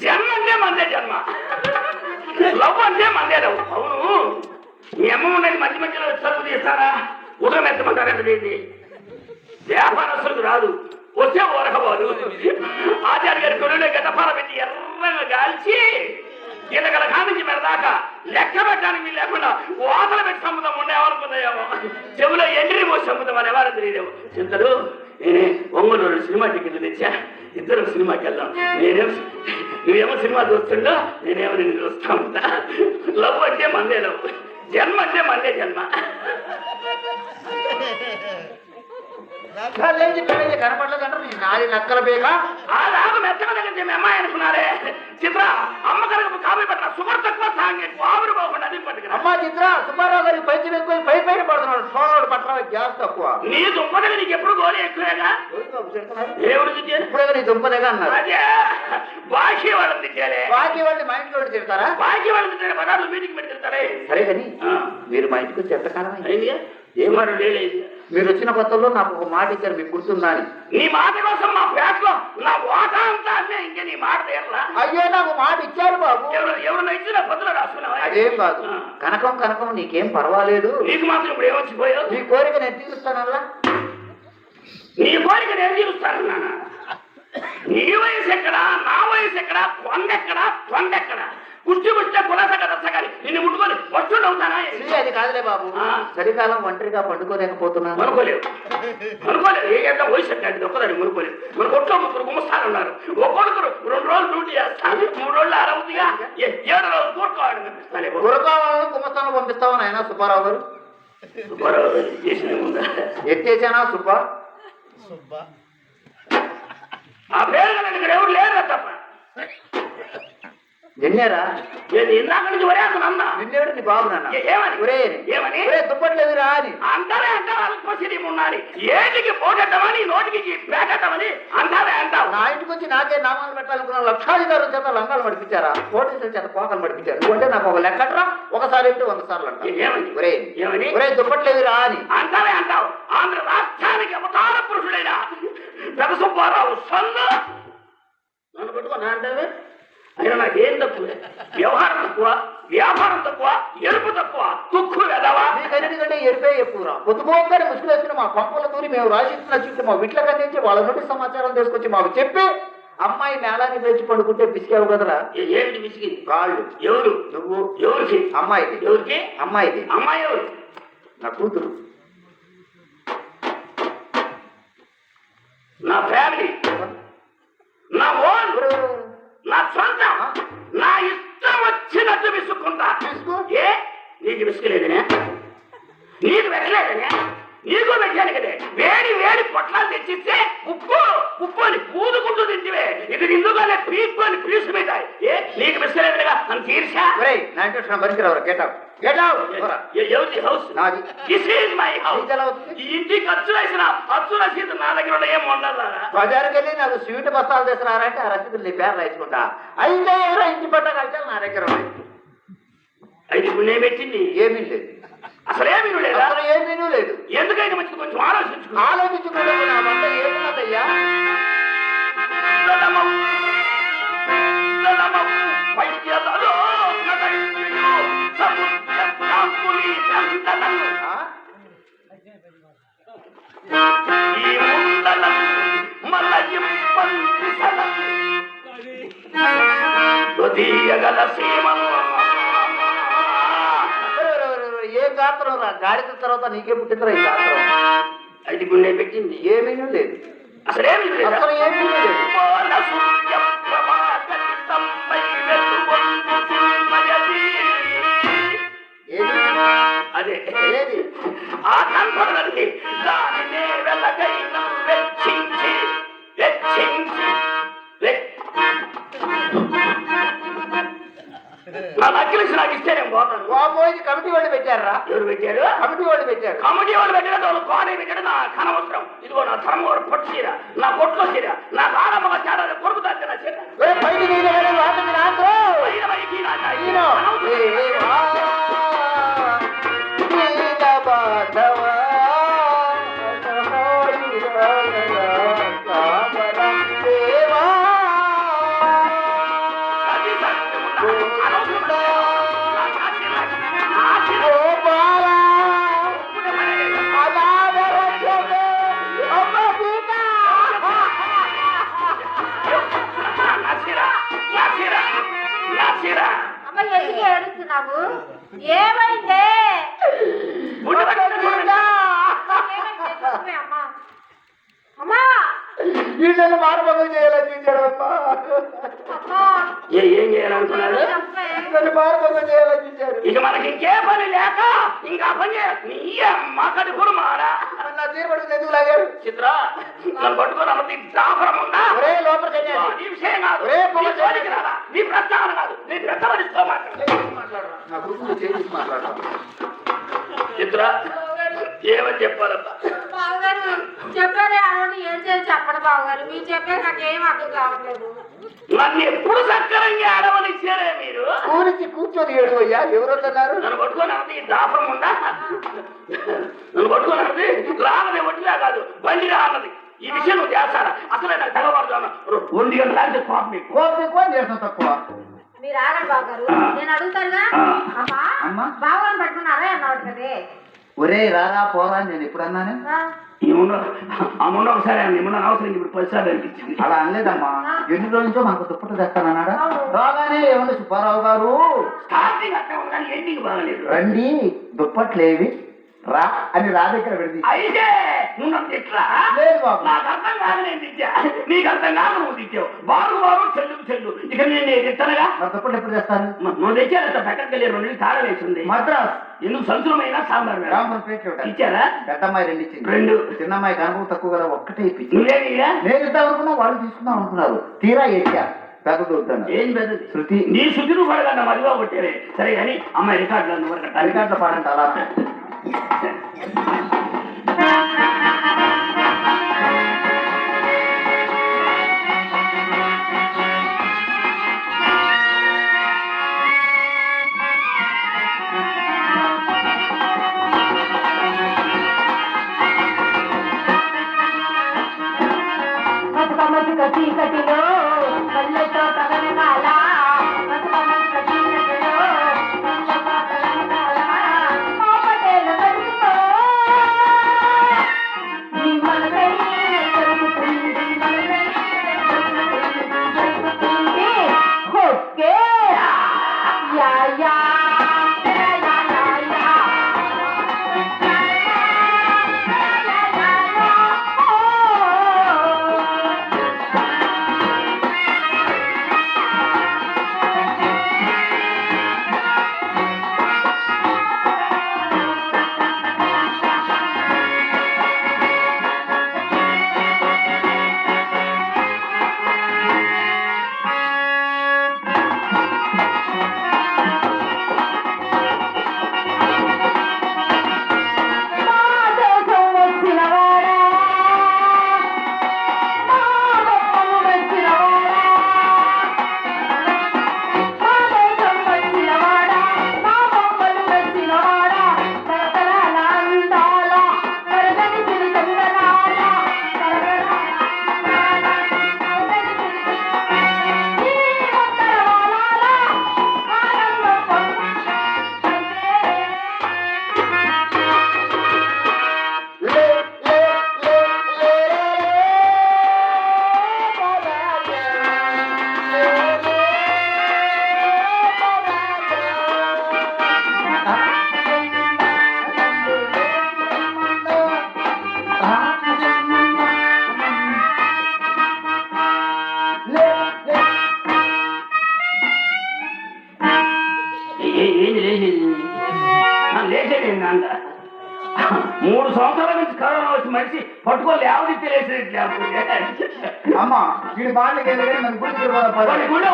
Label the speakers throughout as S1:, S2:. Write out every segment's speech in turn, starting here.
S1: జన్మ అంటే మందే జన్మ, లవ్ అంటే మందే లవ్. అవును, మీ అమ్మ ఉండేది మధ్య మధ్యలో చదువు తీస్తారా, ఉదయం ఎత్తమంటారంటే ఏంటి? వ్యాపారస్తులకు రాదు, వచ్చే ఓరకబాదు. ఆచార్య గారి కొడులే గడ్డపాల పెట్టి ఎర్రగా గాల్చి ఇళ్ళగల కానించి మీద దాకా లెక్క పెట్టడానికి లేకుండా వాతలు పెట్టి సముద్రం ఉండేవనుకుందాయేమో, చెవులో ఎండ్రి పోసి సముద్రం అని ఎవరు తెలియదేమో. చింతలు నేనే ఒంగోలు సినిమా టికెట్లు తెచ్చా, ఇద్దరు సినిమాకి వెళ్దాం. నువ్వేమో సినిమా చూస్తుండో నేనేమో నేను చూస్తా ఉంటా. లవ్ అంటే మందే లవ్, జన్మ అంటే మందే జన్మ.
S2: కనపడలేదంటారు నాది నక్కల బేగ
S1: నాకు మెత్తగా దగ్గర మీ అమ్మాయి అనుకున్నారే. చిత్ర అమ్మ కనుక కాపీ పట్టిన షుగర్ తక్కువ సాంగ్ ఆవిరి పోకుండా అది పట్టుకుని.
S2: అమ్మ చిత్ర సుబ్బారావు గారికి పైచి ఎక్కువ పై పైన పడుతున్నాడు, సోనోడు పట్ల గ్యాస్ తక్కువ.
S1: నీ దుంపదగా నీకు ఎప్పుడు గోళీ ఎక్కువేగా, ఎవరు
S2: ఇప్పుడే నీ దుంపదగా అన్నారు.
S1: అదే బాకీ వాళ్ళని తిట్టారే.
S2: బాకీ వాళ్ళని మా ఇంట్లో తిడతారా?
S1: బాకీ వాళ్ళని తిట్టారే, పదార్థాలు మీటింగ్ పెట్టి తిడతారే.
S2: సరే కానీ మీరు మా ఇంటికి వచ్చి ఎంతకాలం
S1: అయింది? ఏమారు లేదు.
S2: మీరు వచ్చిన కొత్తలో నాకు ఒక మాట ఇచ్చారు, మీకు గుర్తుందా అని.
S1: నీ మాట కోసం మా ఫ్లాట్ లో నా వాటా అంతా అన్నీ ఇంకా నీ మాట తీరలా.
S2: అయ్యో నాకు మాట ఇచ్చారు బాబు.
S1: ఎవరు ఇచ్చిన పొద్దులో రాసుకున్నావా?
S2: అదేం కాదు, కనకం కనకం నీకేం పర్వాలేదు.
S1: నీకు మాత్రం ఇప్పుడు ఏమొచ్చిపోయావు?
S2: నీ కోరిక నేను తీరుస్తానల్లా.
S1: నీ కోరిక నేను తీరుస్తానన్నా. నీ వయసు ఎక్కడా, నా వయసు ఎక్కడా, కొండెక్కడా కొండెక్కడా, కుర్చీ కుర్చీ కులాసగా రసగాలి నిన్ను ముట్టుకొని వస్తువులు అవుతానా?
S2: అది కాదులే బాబు, చలికాలం ఒంటరిగా పండుకోలేకపోతున్నా.
S1: అనుకోలేవు ఏ ఎంత వయసు ఎక్కండి ఒక్కదాన్ని మునుకోలేదు. మన కొట్లో ముగ్గురు గుమ్మస్తాలు ఉన్నారు, ఒక్కొక్కరు 2 రోజులు డ్యూటీ చేస్తాను, 3 రోజులు అరవుతుందిగా 7 రోజులు కూర్చోవాలని పంపిస్తాను.
S2: గురకావాలని గుమ్మస్తాను పంపిస్తామని ఆయన సుబ్బారావు గారు.
S1: సుబ్బారావు గారు చేసిన ముందా
S2: ఎత్తేసానా సుబ్బా?
S1: ఆ పేరు కన్నా ఇక్కడ ఎవరు లేరు తప్ప.
S2: నిన్నేరా?
S1: ఇందాక నుంచి వరేస్తాను అన్నా.
S2: నిన్నేడు నీ బాబు నాన్న ఏమని దుప్పట్లేదురా అని
S1: అంటారే అంటారు. ఉండాలి ఏటికి పోగట్టమని నోటికి పేకట్టమని అంటారే అంటావు.
S2: నా ఇంటికి వచ్చి నాకే నామాలు పెట్టాలనుకున్న లక్షాధికారుల చేత లంగాలు మడిపించారా, పోలీసుల చేత కోకలు మడిపించారు. నువ్వంటే నాకు ఒక లెక్కట్రా, ఒకసారి అంటే 100 సార్లు అంటా. ఏమని దుప్పట్లేదురా అని అంటారే అంటావు. ఆంధ్ర రాష్ట్రానికి అవతార పురుషుడైన పెద్ద సుబ్బారావు సొల్లు నన్ను పెట్టుకో నా అంటే అయినా నాకేం తక్కువ, వ్యవహారం తక్కువ, వ్యాపారం తక్కువ, ఎరుపు తక్కువ, తుక్కు వెదవా. నీకన్నిటికంటే ఎరుపే ఎక్కువరా. పొద్దుపోగానే ముసుగులు వేసుకుని మా పంపల దూరి మేము రాసిస్తున్న చుట్టూ మా వీట్లకు అందించి వాళ్ళ నుండి సమాచారం తీసుకొచ్చి మాకు చెప్పి అమ్మాయి నేలాన్ని పేర్చి పడుకుంటే పిసికావు కదరా.
S1: ఏమిటి పిసికి?
S2: కాళ్ళు.
S1: ఎవరు?
S2: నువ్వు.
S1: ఎవరికి?
S2: అమ్మాయికి.
S1: ఎవరికి?
S2: అమ్మాయికి.
S1: అమ్మాయి ఎవరు?
S2: నా కూతురు,
S1: నా ఫ్యామిలీ, నా ఓన్, నా సొంతం, నా ఇష్టం వచ్చినట్టు విసుక్కుంటా. ఏ నీకు విసుకలేదనే? నీకు పెట్టలేదనే? నీకు పెట్టాను కదే. వేడి వేడి పొట్లాలు తెచ్చిస్తే ఉప్పు ఉప్పు అని పూదుకుంటూ తింటివే. ఇది నిందుగానే పీక్కొని పీసు మీద. ఏ నీకు విసుకలేదుగా అని తీర్చా.
S2: నా ఇంట్లో బరికిరావు.
S1: ఇంటికి ఖర్చు వేసిన ఖర్చు రసీదు నా దగ్గర ఏం ఉండదు.
S2: బజారుకి వెళ్ళి నాకు స్వీట్ బస్తాలు తెస్తున్నారంటే ఆ రసీదులు నీ పేరు రాయించుకుంటా. అయితే ఇంటి పట్ట కలిసి నా దగ్గర ఉన్నాయి.
S1: అయితే ఇప్పుడు నేను పెట్టింది
S2: ఏమీ లేదు,
S1: అసలు ఏమీ లేదు.
S2: అసలు ఏమీ లేదు.
S1: ఎందుకైనా మంచిది కొంచెం
S2: ఆలోచించుకుంటే నా వంట ఏమున్నదయ్యా? ఏ గాత్రం రా, గాడిద తర్వాత నీకే పుట్టిందిరా ఈ గాత్రం.
S1: అయితే గుండె పెట్టింది
S2: ఏమీ లేదు.
S1: అసలేమీ లేదు.
S2: అసలు ఏమీ లేదు.
S1: అదే ఏది ఆ కనపడది దానినే వెళ్ళగైనా వెచ్చించి వెచ్చించి నా నక్కిలిసి నాకు ఇస్తే నేను పోతాను.
S2: వాపోయి కమిటీ వాళ్ళు పెట్టారా?
S1: ఎవరు పెట్టారు?
S2: కమిటీ వాళ్ళు పెట్టారు.
S1: కమిటీ వాళ్ళు పెట్టిన వాళ్ళు కోడే పెట్టాడు. నా కనవసరం. ఇదిగో నా ధర్మవరం పొట్టు చీర, నా పొట్టులో చీర, నాకు ఆడమ్మగా తేడా కొరుకుతాను నా చీర.
S2: బయట
S3: ఏడుస్తున్నావు? ఏమైందే? అమ్మా
S2: వీళ్ళని మానభంగం చేయాలని చూశాడమ్మా.
S1: ఏం చేయాలనుకున్నారు?
S2: మానభంగం చేయాలని చూశాడు.
S1: ఇక మనకి ఇంకే పని లేక ఇంకా పని చేయాలి. మాకడి కూడా మారా
S2: నా తీరుబడికి ఎందుకు లాగారు?
S1: చిత్ర నన్ను పట్టుకొని అన్నది దాపరం ఉందా?
S2: ఒరే లోపల
S1: నీ విషయం కాదు, నీ ప్రస్తావన కాదు, నీ ప్రస్తావనిస్తూ మాట్లాడు.
S2: నా గురించి చేసి మాట్లాడతాం.
S1: చిత్ర ఏమని చెప్పాలబ్బా?
S3: బావగారు చెప్పారే అవ్వండి, ఏం చేసి చెప్పండి బావగారు. మీరు చెప్పే నాకేం అర్థం కావట్లేదు.
S1: నన్ను ఎప్పుడు సక్కరంగా ఆడవనిచ్చారే మీరు?
S2: కూర్చి కూర్చొని ఏడు అయ్యా. ఎవరన్నారు?
S1: నన్ను పట్టుకొని అన్నది దాపరం ఉందా? నన్ను పట్టుకొని అన్నది రానది ఒట్టిలా కాదు, బండిరా అన్నది. ఈ విషయం నువ్వు చేస్తారా? అసలే నాకు తెల్లవారుజామున 2 గంటల లాంటి కోపం
S2: ఎక్కువ చేస్తాం తక్కువ.
S3: మీరు ఆగండి బావగారు, నేను అడుగుతానుగా. అమ్మా బావగారిని పట్టుకున్నారా అన్నవాడు కదే.
S2: ఒరే రారా పోరా నేను ఎప్పుడు అన్నాను?
S1: అమ్మున్న ఒకసారి ఏమన్నా అవసరం ఇప్పుడు 10 సార్లు అనిపించింది.
S2: అలా అనలేదమ్మా. ఎన్ని రోజు నుంచో మనకు దుప్పట్లు తెస్తానన్నాడా? రాగానే ఏమన్నా సుబ్బారావు గారు
S1: స్టార్టింగ్ అట్లా ఉండాలి, ఎండింగ్ బాగలేదు.
S2: రండి దుప్పట్లేవి రా అని రా దగ్గర పెడితే
S1: అయితే నువ్వు నన్ను తిట్లా?
S2: లేదు బాబు,
S1: నాకు అర్థం కాదు, నేను తిట్టా. నీకు అర్థం కాదు, నువ్వు తిట్టావు. బాగు చెల్లు చెల్లు. ఇక నేను తిట్టనగా.
S2: నా దుప్పట్లు ఎప్పుడు తెస్తాను?
S1: నువ్వు తెచ్చారు పెట్టకెళ్ళి 2 తాళం వేసింది.
S2: మద్రాస్
S1: ఎందుకు సంచులమైనా సాంబార్ ఇచ్చారా?
S2: పెద్దమ్మాయి 2 ఇచ్చింది.
S1: 2.
S2: చిన్నమ్మాయి కనుక తక్కువ కదా, ఒక్కటే ఇప్పించి.
S1: నువ్వేమియా?
S2: నేను ఇద్దాం అనుకున్నా, వాళ్ళు తీసుకుందాం అనుకున్నారు. తీరా ఎచ్చా పెద్దది వద్దాను.
S1: ఏం పెద్దది?
S2: శృతి.
S1: నీ శృతి నువ్వు పడగన్న మరిగా కొట్టేవే. సరే కానీ అమ్మాయి రికార్డులు
S2: రికార్డులో పాడంట అలా.
S3: చీకటిలో కళ్ళతో కగనకాల
S1: 3 సంవత్సరాల నుంచి కరోనా వచ్చి మనిషి పట్టుకోవాలి లేవది తెలియదు.
S2: అమ్మా వీడి బాగా గుళ్ళు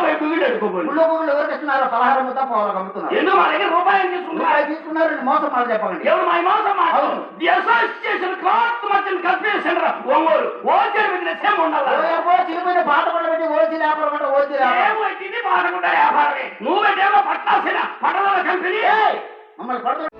S2: ఎవరికి ఇస్తున్నారు? పలహారం మొత్తం పోవాలి అమ్ముతున్నారు.
S1: ఎందుకు మా దగ్గర రూపాయలు తీసుకున్నారు?
S2: తీసుకున్నారు మోసం మాట చెప్పండి.
S1: ఎవరు మా మోసం మాట? The association cloth merchant company centre Ongole wholesale business ఏమి ఉండాలి?
S2: చిరిపోయిన పాట కూడా పెట్టి ఓల్చి వ్యాపారం అంటే ఓల్చి
S1: ఏమో తిని పాడకుండా వ్యాపారమే. నువ్వు పెట్టేమో పట్టాల్సిన పట్టణ కంపెనీ
S2: మమ్మల్ని పడుతుంది.